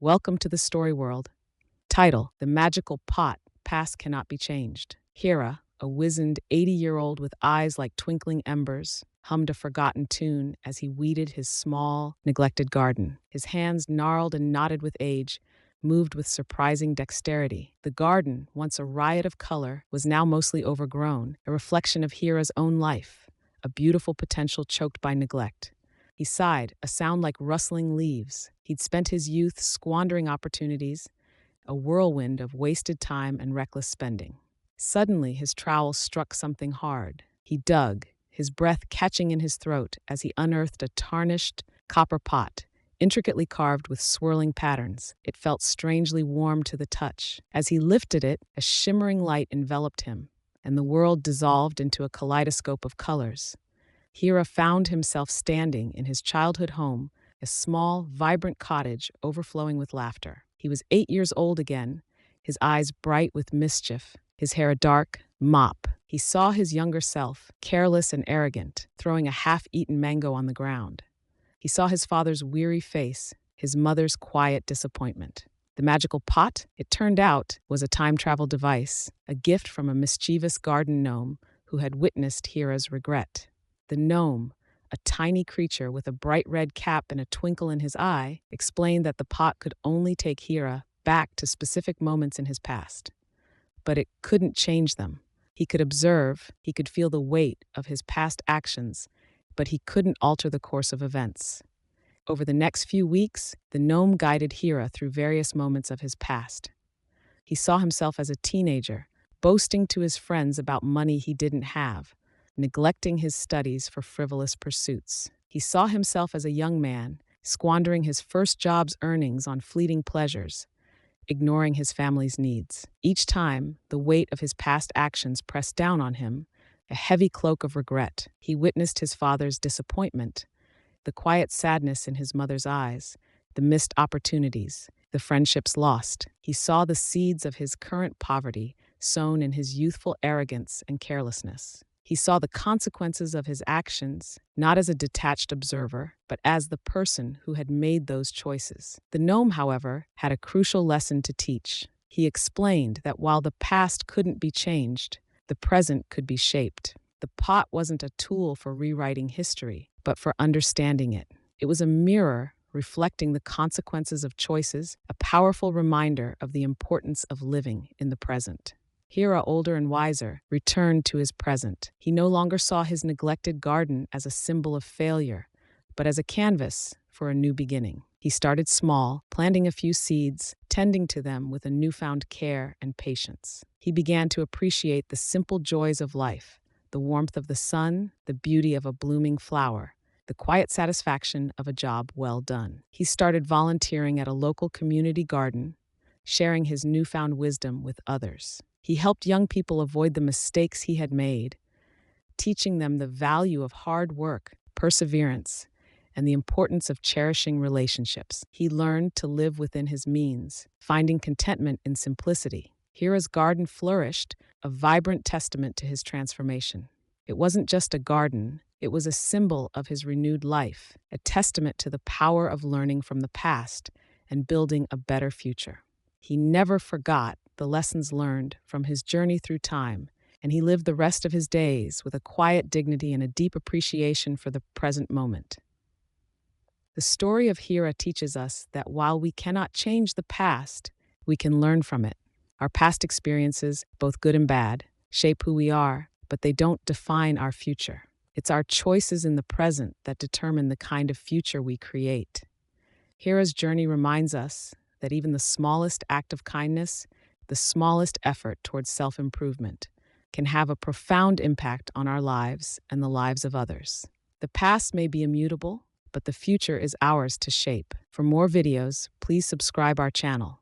Welcome to the story world. Title: The Magical Pot, Past Cannot Be Changed. Hira, a wizened 80-year-old with eyes like twinkling embers, hummed a forgotten tune as he weeded his small, neglected garden. His hands, gnarled and knotted with age, moved with surprising dexterity. The garden, once a riot of color, was now mostly overgrown, a reflection of Hira's own life, a beautiful potential choked by neglect. He sighed, a sound like rustling leaves. He'd spent his youth squandering opportunities, a whirlwind of wasted time and reckless spending. Suddenly, his trowel struck something hard. He dug, his breath catching in his throat as he unearthed a tarnished copper pot, intricately carved with swirling patterns. It felt strangely warm to the touch. As he lifted it, a shimmering light enveloped him, and the world dissolved into a kaleidoscope of colors. Hira found himself standing in his childhood home, a small, vibrant cottage overflowing with laughter. He was 8 years old again, his eyes bright with mischief, his hair a dark mop. He saw his younger self, careless and arrogant, throwing a half-eaten mango on the ground. He saw his father's weary face, his mother's quiet disappointment. The magical pot, it turned out, was a time-travel device, a gift from a mischievous garden gnome who had witnessed Hira's regret. The gnome, a tiny creature with a bright red cap and a twinkle in his eye, explained that the pot could only take Hira back to specific moments in his past. But it couldn't change them. He could observe, he could feel the weight of his past actions, but he couldn't alter the course of events. Over the next few weeks, the gnome guided Hira through various moments of his past. He saw himself as a teenager, boasting to his friends about money he didn't have, neglecting his studies for frivolous pursuits. He saw himself as a young man, squandering his first job's earnings on fleeting pleasures, ignoring his family's needs. Each time, the weight of his past actions pressed down on him, a heavy cloak of regret. He witnessed his father's disappointment, the quiet sadness in his mother's eyes, the missed opportunities, the friendships lost. He saw the seeds of his current poverty sown in his youthful arrogance and carelessness. He saw the consequences of his actions, not as a detached observer, but as the person who had made those choices. The gnome, however, had a crucial lesson to teach. He explained that while the past couldn't be changed, the present could be shaped. The pot wasn't a tool for rewriting history, but for understanding it. It was a mirror reflecting the consequences of choices, a powerful reminder of the importance of living in the present. Hira, older and wiser, returned to his present. He no longer saw his neglected garden as a symbol of failure, but as a canvas for a new beginning. He started small, planting a few seeds, tending to them with a newfound care and patience. He began to appreciate the simple joys of life, the warmth of the sun, the beauty of a blooming flower, the quiet satisfaction of a job well done. He started volunteering at a local community garden, sharing his newfound wisdom with others. He helped young people avoid the mistakes he had made, teaching them the value of hard work, perseverance, and the importance of cherishing relationships. He learned to live within his means, finding contentment in simplicity. Hira's garden flourished, a vibrant testament to his transformation. It wasn't just a garden, it was a symbol of his renewed life, a testament to the power of learning from the past and building a better future. He never forgot the lessons learned from his journey through time, and he lived the rest of his days with a quiet dignity and a deep appreciation for the present moment. The story of Hira teaches us that while we cannot change the past, we can learn from it. Our past experiences, both good and bad, shape who we are, but they don't define our future. It's our choices in the present that determine the kind of future we create. Hira's journey reminds us that even the smallest act of kindness, the smallest effort towards self-improvement, can have a profound impact on our lives and the lives of others. The past may be immutable, but the future is ours to shape. For more videos, please subscribe our channel.